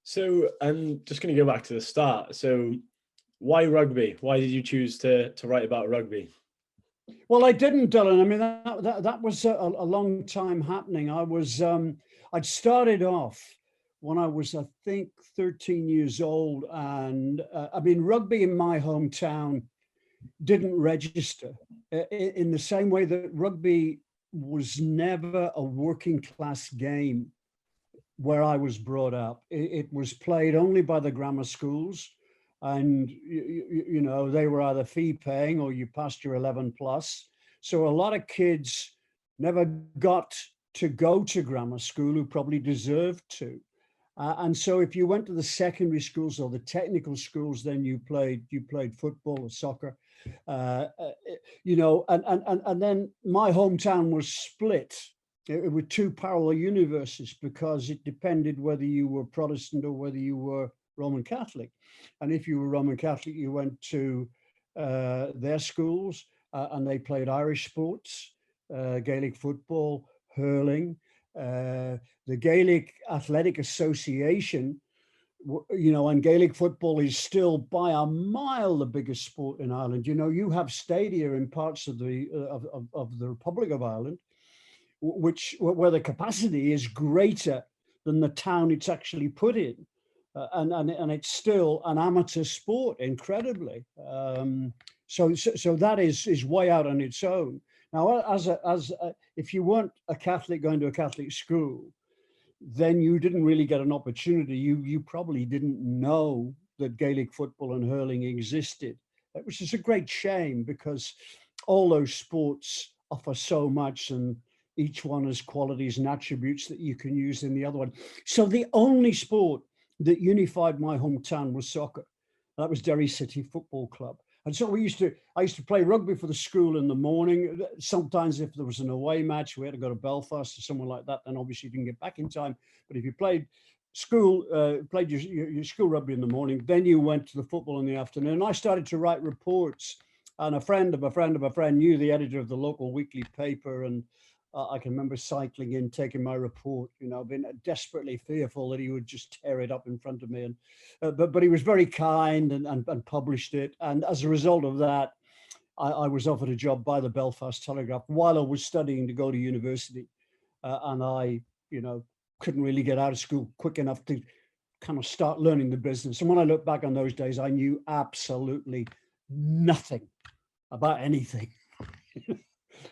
So I'm just going to go back to the start. So why rugby? Why did you choose to write about rugby? Well, I didn't, Dylan. I mean, that was a long time happening. I'd started off when I was, I think, 13 years old. And I mean, rugby in my hometown didn't register in the same way that rugby was never a working class game where I was brought up. It was played only by the grammar schools, and they were either fee paying or you passed your 11 plus. So a lot of kids never got to go to grammar school who probably deserved to. And so if you went to the secondary schools or the technical schools, then you played football or soccer. Uh, uh, and then my hometown was split. It were two parallel universes because it depended whether you were Protestant or whether you were Roman Catholic. And if you were Roman Catholic, you went to their schools and they played Irish sports, Gaelic football, hurling. The Gaelic Athletic Association, and Gaelic football is still by a mile the biggest sport in Ireland. You have stadia in parts of the Republic of Ireland where the capacity is greater than the town it's actually put in, and it's still an amateur sport, incredibly. So that is way out on its own. Now, if you weren't a Catholic going to a Catholic school, then you didn't really get an opportunity. You probably didn't know that Gaelic football and hurling existed, which is a great shame because all those sports offer so much, and each one has qualities and attributes that you can use in the other one. So the only sport that unified my hometown was soccer. That was Derry City Football Club. And so I used to play rugby for the school in the morning. Sometimes if there was an away match, we had to go to Belfast or somewhere like that, then obviously you didn't get back in time. But if you played your school rugby in the morning, then you went to the football in the afternoon. And I started to write reports, and a friend of a friend of a friend knew the editor of the local weekly paper, and I can remember cycling in, taking my report, being desperately fearful that he would just tear it up in front of me. And but he was very kind and published it. And as a result of that, I was offered a job by the Belfast Telegraph while I was studying to go to university. And I, couldn't really get out of school quick enough to kind of start learning the business. And when I look back on those days, I knew absolutely nothing about anything.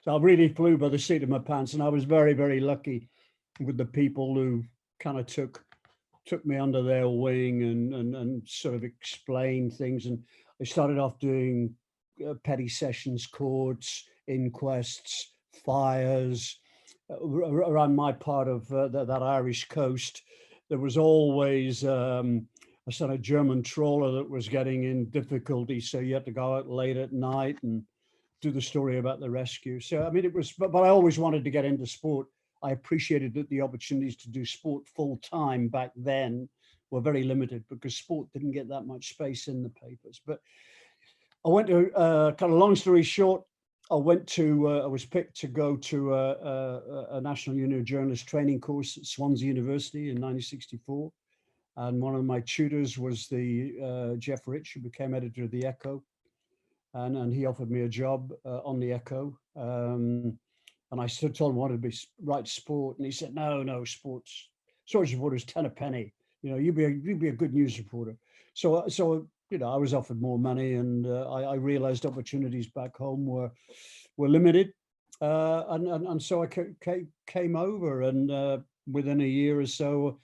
So I really flew by the seat of my pants, and I was very, very lucky with the people who kind of took me under their wing and sort of explained things. And I started off doing petty sessions, courts, inquests, fires around my part of that Irish coast. There was always a sort of German trawler that was getting in difficulty, so you had to go out late at night and do the story about the rescue. So I mean, it was, but I always wanted to get into sport. I appreciated that the opportunities to do sport full time back then were very limited because sport didn't get that much space in the papers. But I went to kind of long story short. I was picked to go to a National Union of Journalists training course at Swansea University in 1964. And one of my tutors was the Jeff Rich, who became editor of the Echo. And he offered me a job on the Echo. And I told him I wanted to write sport. And he said, no, sports reporters 10 a penny. You'd be a good news reporter. So I was offered more money, and I realized opportunities back home were limited. And so I came over, and within a year or so,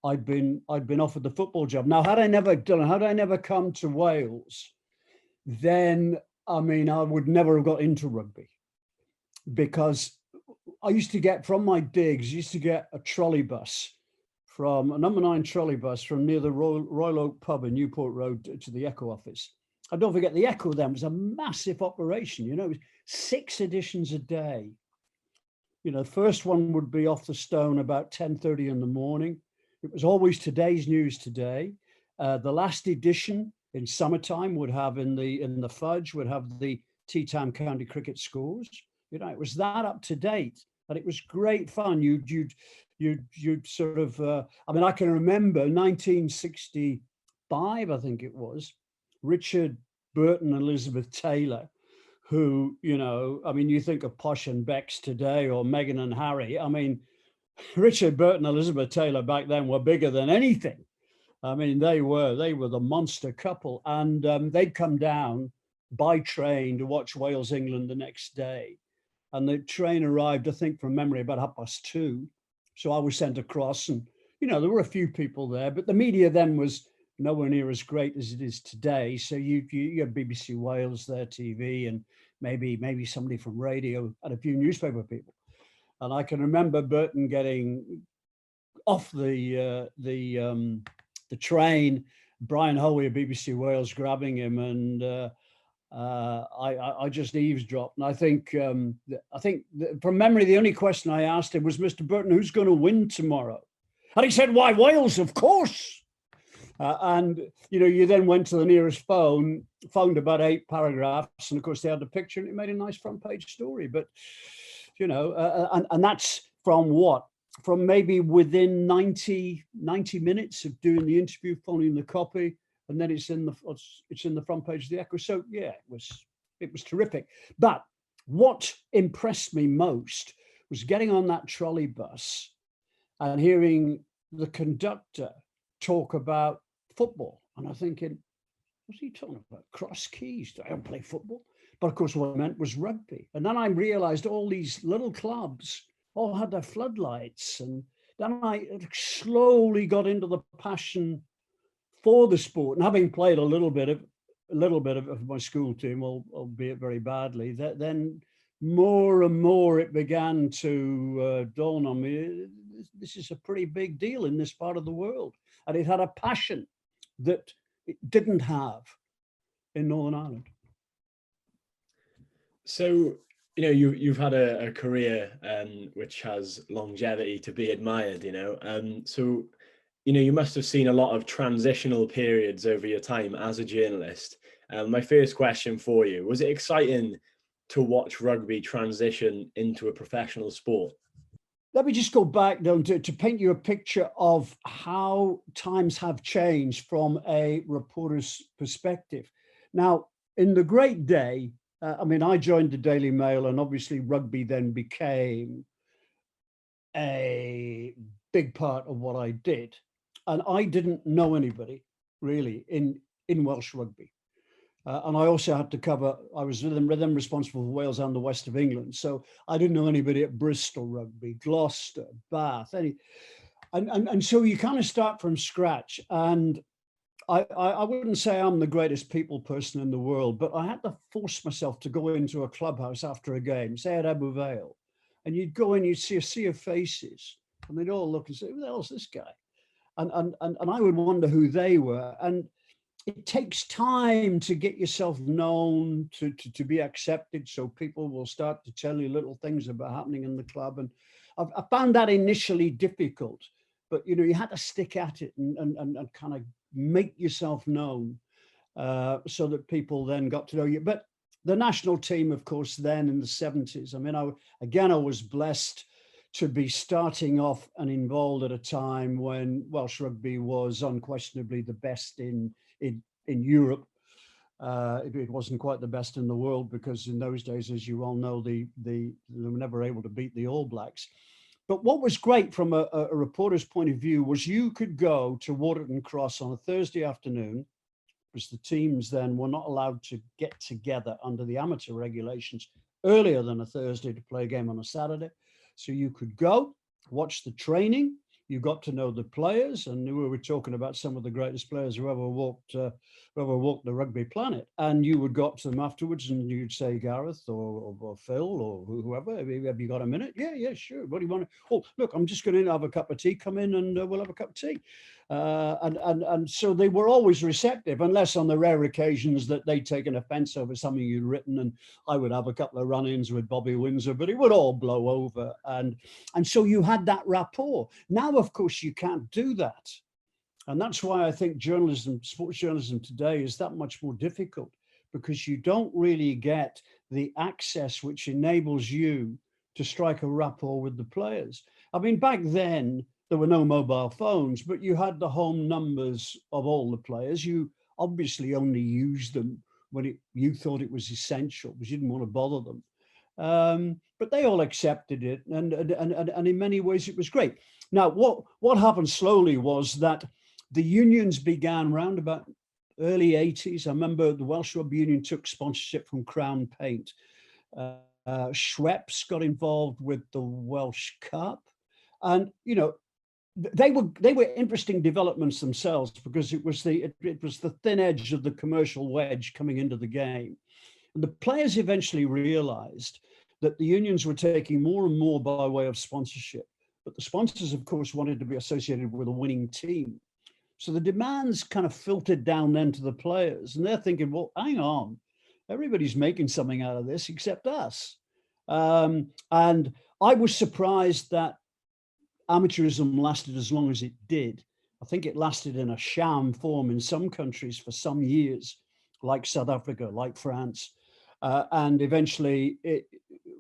I'd been offered the football job. Now, had I never come to Wales, then I mean, I would never have got into rugby, because I used to get from my digs, a trolley bus from a number 9 trolley bus from near the Royal Oak pub in Newport Road to the Echo office. And don't forget, the Echo then was a massive operation. It was 6 editions a day. The first one would be off the stone about 10:30 in the morning. It was always today's news today. The last edition in summertime would have in the fudge would have the tea time county cricket scores. It was that up to date, and it was great fun. You'd you'd sort of, I mean, I can remember 1965, I think it was, Richard Burton and Elizabeth Taylor, who, you know, I mean, you think of Posh and Bex today, or Meghan and Harry. I mean, Richard Burton and Elizabeth Taylor back then were bigger than anything. I mean, they were the monster couple, and they'd come down by train to watch Wales England the next day. And the train arrived, I think, from memory, about 2:30. So I was sent across, and you know, there were a few people there, but the media then was nowhere near as great as it is today. So you had BBC Wales there, TV, and maybe somebody from radio, and a few newspaper people. And I can remember Burton getting off the train, Brian Holway of BBC Wales grabbing him, and I just eavesdropped. And I think from memory, the only question I asked him was, "Mr. Burton, who's going to win tomorrow?" And he said, "Why, Wales, of course." And you know, you then went to the nearest phone, found about 8 paragraphs, and of course they had the picture, and it made a nice front page story. But you know, and that's from what? From maybe within 90 minutes of doing the interview, phoning the copy, and then it's in the front page of the Echo. So yeah, it was terrific. But what impressed me most was getting on that trolley bus and hearing the conductor talk about football, and I'm thinking, what's he talking about? Cross keys? I don't play football. But of course, what I meant was rugby. And then I realized all these little clubs all had their floodlights, and then I slowly got into the passion for the sport. And having played a little bit of my school team, albeit very badly, then more and more it began to dawn on me, this is a pretty big deal in this part of the world. And it had a passion that it didn't have in Northern Ireland. So, you know, you've had a career which has longevity to be admired, you know. So, you know, you must have seen a lot of transitional periods over your time as a journalist. My first question for you, was it exciting to watch rugby transition into a professional sport? Let me just go back down to paint you a picture of how times have changed from a reporter's perspective. Now, in the great day, I mean, I joined the Daily Mail, and obviously rugby then became a big part of what I did. And I didn't know anybody really in Welsh rugby. And I also had to cover, I was then responsible for Wales and the west of England. So I didn't know anybody at Bristol Rugby, Gloucester, Bath, and so you kind of start from scratch. And I wouldn't say I'm the greatest people person in the world, but I had to force myself to go into a clubhouse after a game, say at Abu Vale, and you'd go in, you'd see a sea of faces, and they'd all look and say, "Who the hell's this guy?" And I would wonder who they were. And it takes time to get yourself known, to be accepted, so people will start to tell you little things about happening in the club. And I found that initially difficult, but you know, you had to stick at it and kind of make yourself known, so that people then got to know you. But the national team, of course, then in the 70s, I mean, I was blessed to be starting off and involved at a time when Welsh rugby was unquestionably the best in Europe. It wasn't quite the best in the world, because in those days, as you all know, they were never able to beat the All Blacks. But what was great from a reporter's point of view was you could go to Waterton Cross on a Thursday afternoon, because the teams then were not allowed to get together under the amateur regulations earlier than a Thursday to play a game on a Saturday. So you could go, watch the training, you got to know the players, and we were talking about some of the greatest players who ever walked the rugby planet. And you would go up to them afterwards, and you'd say, "Gareth or Phil or whoever, have you got a minute?" Yeah, sure. What do you want to? "Oh, look, I'm just going to have a cup of tea. Come in, and we'll have a cup of tea." And so they were always receptive, unless on the rare occasions that they'd taken offence over something you'd written, and I would have a couple of run-ins with Bobby Windsor, but it would all blow over. And so you had that rapport. Now, of course, you can't do that. And that's why I think journalism, sports journalism today, is that much more difficult, because you don't really get the access which enables you to strike a rapport with the players. I mean, back then, there were no mobile phones, but you had the home numbers of all the players. You obviously only used them when you thought it was essential, because you didn't want to bother them. But they all accepted it, and in many ways it was great. Now, what happened slowly was that the unions began round about early 80s. I remember the Welsh Rugby Union took sponsorship from Crown Paint. Schweppes got involved with the Welsh Cup, and they were interesting developments themselves, because it was the thin edge of the commercial wedge coming into the game. And the players eventually realized that the unions were taking more and more by way of sponsorship, but the sponsors, of course, wanted to be associated with a winning team. So the demands kind of filtered down then to the players, and they're thinking, well, hang on, everybody's making something out of this except us. And I was surprised that amateurism lasted as long as it did. I think it lasted in a sham form in some countries for some years, like South Africa, like France. And eventually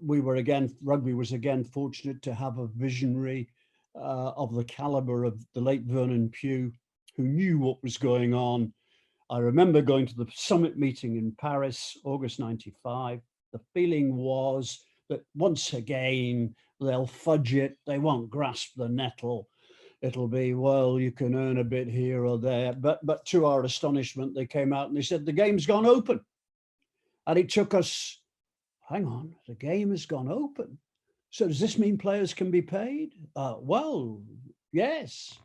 rugby was again fortunate to have a visionary of the caliber of the late Vernon Pugh, who knew what was going on. I remember going to the summit meeting in Paris, August 95. The feeling was that once again, they'll fudge it, they won't grasp the nettle. It'll be, well, you can earn a bit here or there. But to our astonishment, they came out and they said, the game's gone open. And it took us, hang on, the game has gone open. So does this mean players can be paid? Well, yes.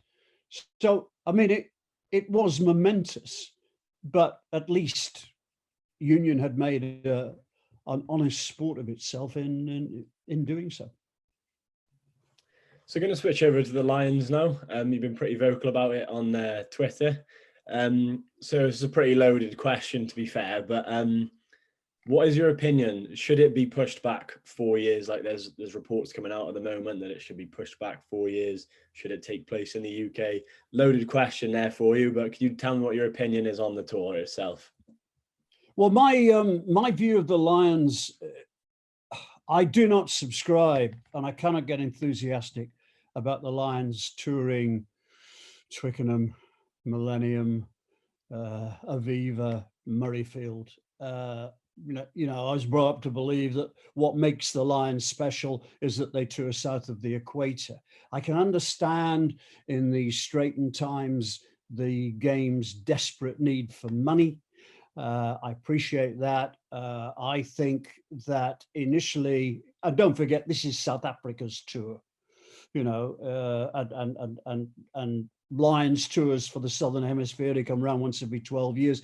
So, I mean, it was momentous, but at least Union had made an honest sport of itself in doing so. So, going to switch over to the Lions now. You've been pretty vocal about it on Twitter. So it's a pretty loaded question, to be fair, but what is your opinion? Should it be pushed back 4 years? Like there's reports coming out at the moment that it should be pushed back 4 years. Should it take place in the UK? Loaded question there for you, but can you tell me what your opinion is on the tour itself? Well, my view of the Lions, I do not subscribe, and I cannot get enthusiastic about the Lions touring Twickenham, Millennium, Aviva, Murrayfield. I was brought up to believe that what makes the Lions special is that they tour south of the equator. I can understand in these straitened times the game's desperate need for money. I appreciate that. I think that initially, and don't forget, this is South Africa's tour, and Lions tours for the Southern Hemisphere, they come around once every 12 years.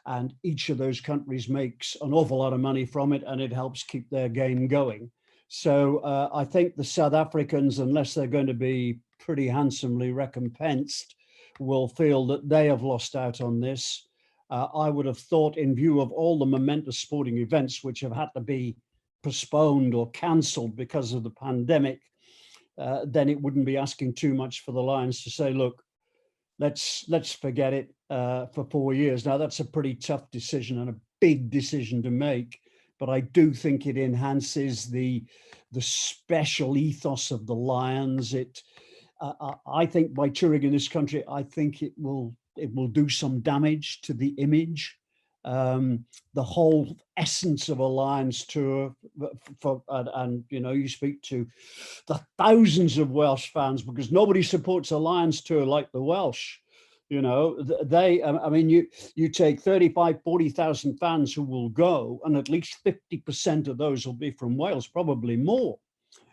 And each of those countries makes an awful lot of money from it, and it helps keep their game going. So I think the South Africans, unless they're going to be pretty handsomely recompensed, will feel that they have lost out on this. I would have thought, in view of all the momentous sporting events which have had to be postponed or cancelled because of the pandemic, then it wouldn't be asking too much for the Lions to say, look, let's forget it for 4 years. Now, that's a pretty tough decision and a big decision to make, but I do think it enhances the special ethos of the Lions. I think by touring in this country, I think it will do some damage to the image. The whole essence of a Lions tour, you speak to the thousands of Welsh fans, because nobody supports a Lions tour like the Welsh. You take 35, 40,000 fans who will go, and at least 50% of those will be from Wales, probably more.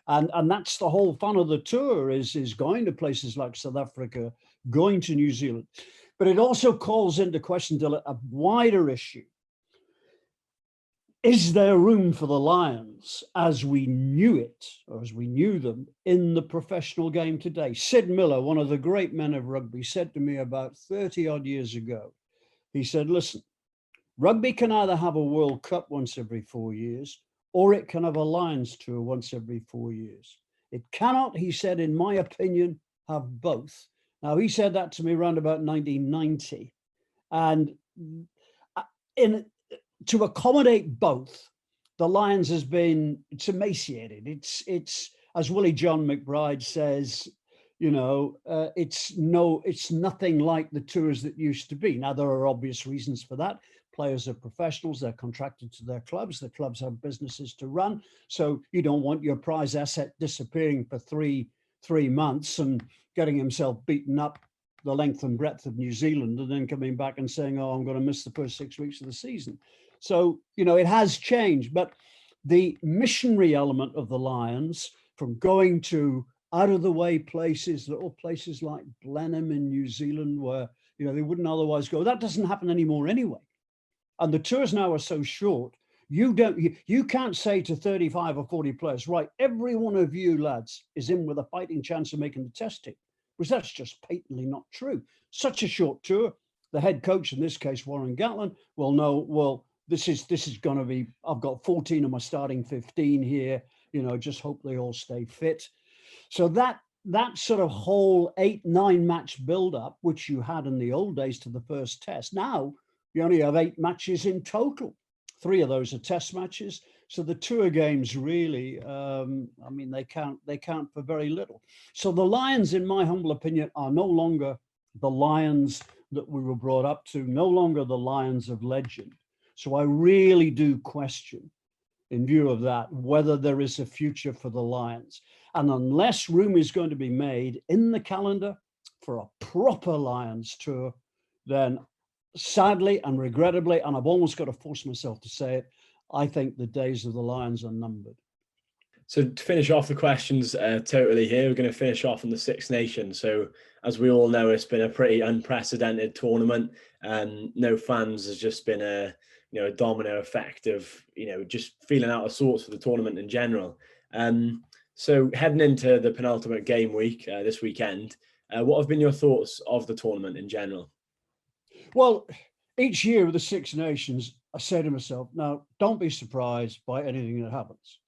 And that's the whole fun of the tour is going to places like South Africa, going to New Zealand. But it also calls into question a wider issue. Is there room for the Lions as we knew it, or as we knew them, in the professional game today? Sid Miller, one of the great men of rugby, said to me about 30 odd years ago, he said, listen, rugby can either have a World Cup once every 4 years, or it can have a Lions tour once every 4 years. It cannot, he said, in my opinion, have both. Now, he said that to me around about 1990. And to accommodate both, the Lions it's emaciated. It's as Willie John McBride says, it's nothing like the tours that used to be. Now, there are obvious reasons for that. Players are professionals, they're contracted to their clubs, the clubs have businesses to run. So you don't want your prize asset disappearing for three months and getting himself beaten up the length and breadth of New Zealand and then coming back and saying, oh, I'm going to miss the first 6 weeks of the season. So, it has changed, but the missionary element of the Lions, from going to out of the way places, little places like Blenheim in New Zealand where, they wouldn't otherwise go, that doesn't happen anymore anyway. And the tours now are so short, you can't say to 35 or 40 players, right, every one of you lads is in with a fighting chance of making the test team, because that's just patently not true. Such a short tour, the head coach, in this case, Warren Gatland, will know, well, this is going to be, I've got 14 of my starting 15 here, just hope they all stay fit. So that sort of whole 8-9 match build-up, which you had in the old days to the first test, now you only have 8 matches in total. 3 of those are test matches. So the tour games really, they count for very little. So the Lions, in my humble opinion, are no longer the Lions that we were brought up to, no longer the Lions of legend. So I really do question, in view of that, whether there is a future for the Lions. And unless room is going to be made in the calendar for a proper Lions tour, then sadly and regrettably, and I've almost got to force myself to say it, I think the days of the Lions are numbered. So to finish off the questions totally here, we're going to finish off on the Six Nations. So as we all know, it's been a pretty unprecedented tournament, and no fans has just been a domino effect of just feeling out of sorts for the tournament in general. So heading into the penultimate game week this weekend, what have been your thoughts of the tournament in general? Well, each year with the Six Nations, I say to myself, now don't be surprised by anything that happens.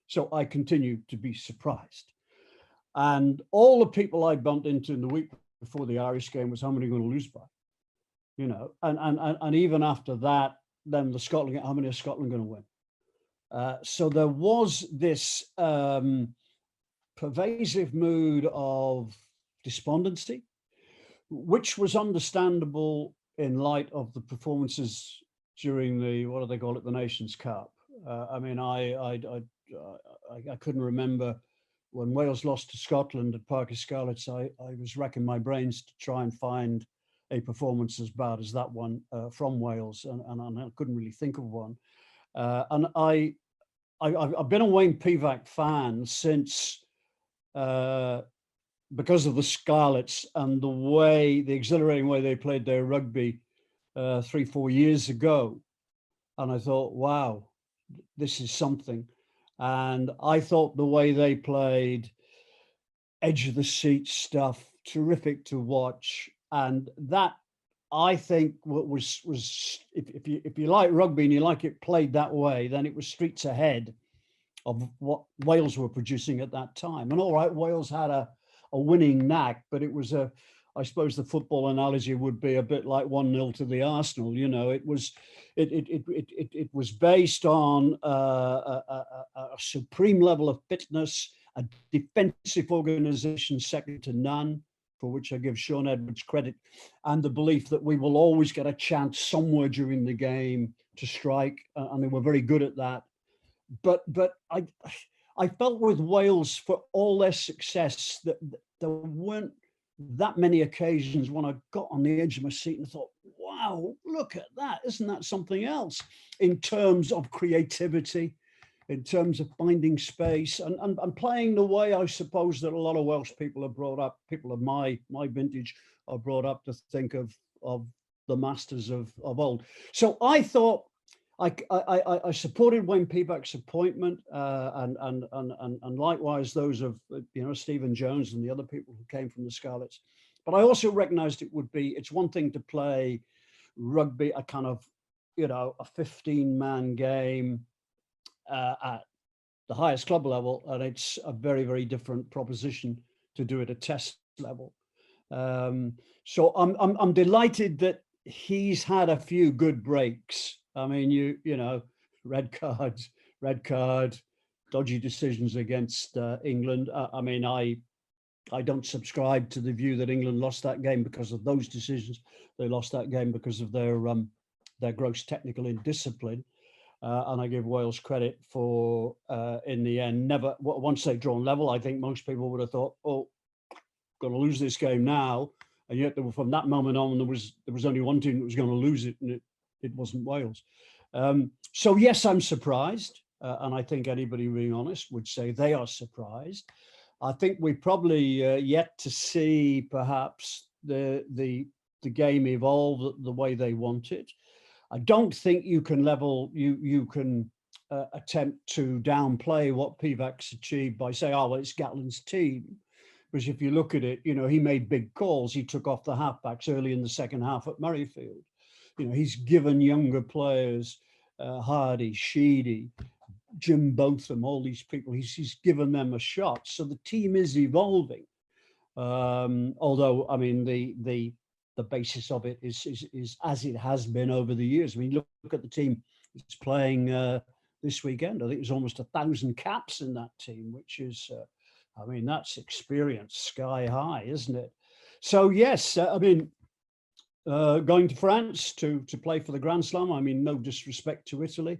So I continue to be surprised. And all the people I bumped into in the week before the Irish game was, how many are going to lose by? And even after that, then the Scotland, how many are Scotland going to win? So there was this pervasive mood of despondency, which was understandable in light of the performances during the, what do they call it, the Nations Cup. I couldn't remember when Wales lost to Scotland at Parc y Scarlets. I was racking my brains to try and find a performance as bad as that one from Wales, and I couldn't really think of one. And I've been a Wayne Pivac fan since, because of the Scarlets and the exhilarating way they played their rugby 3-4 years ago. And I thought, wow, this is something. And I thought the way they played, edge of the seat stuff, terrific to watch. And that, I think, was if you like rugby and you like it played that way, then it was streets ahead of what Wales were producing at that time. And all right, Wales had a winning knack, but it was I suppose the football analogy would be a bit like 1-0 to the Arsenal. It was based on a supreme level of fitness, a defensive organisation second to none, for which I give Sean Edwards credit, and the belief that we will always get a chance somewhere during the game to strike, and they were very good at that. But I felt with Wales, for all their success, that there weren't that many occasions when I got on the edge of my seat and thought, wow, look at that. Isn't that something else in terms of creativity, in terms of finding space and playing the way I suppose that a lot of Welsh people are brought up, people of my vintage are brought up to think of the masters of old. So I thought, I supported Wayne Pivac's appointment, and likewise those of Stephen Jones and the other people who came from the Scarlets. But I also recognised it's one thing to play rugby, a kind of a 15-man game at the highest club level, and it's a very, very different proposition to do it at test level. So I'm delighted that he's had a few good breaks. I mean, red cards, red card, dodgy decisions against England. I mean, I don't subscribe to the view that England lost that game because of those decisions. They lost that game because of their gross technical indiscipline. And I give Wales credit for, in the end, never, once they'd drawn level, I think most people would have thought, oh, going to lose this game now. And yet from that moment on, there was only one team that was going to lose it, and it wasn't Wales. So yes, I'm surprised. And I think anybody being honest would say they are surprised. I think we probably yet to see perhaps the game evolve the way they want it. I don't think you can attempt to downplay what Pivac's achieved by saying, oh, well, it's Gatland's team. Because if you look at it, you know, he made big calls. He took off the halfbacks early in the second half at Murrayfield. You know, he's given younger players, Hardy, Sheedy, Jim Botham, all these people, he's given them a shot. So the team is evolving. Although, I mean, the basis of it is as it has been over the years. I mean, look at the team that's playing this weekend. I think there's almost 1,000 caps in that team, which is, I mean, that's experience sky high, isn't it? So yes, I mean, going to France to play for the Grand Slam. I mean, no disrespect to Italy,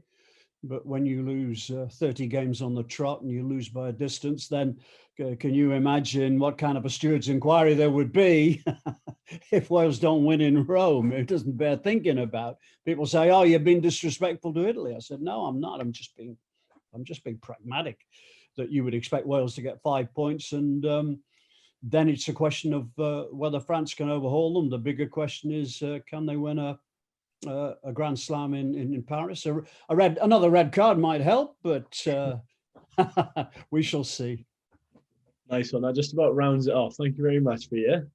but when you lose 30 games on the trot and you lose by a distance, then can you imagine what kind of a steward's inquiry there would be if Wales don't win in Rome? It doesn't bear thinking about. People say, "Oh, you've been disrespectful to Italy." I said, "No, I'm not. I'm just being pragmatic. That you would expect Wales to get 5 points, and then it's a question of whether France can overhaul them. The bigger question is, can they win a Grand Slam in Paris? A another red card might help, but we shall see." Nice one. That just about rounds it off. Thank you very much, Peter.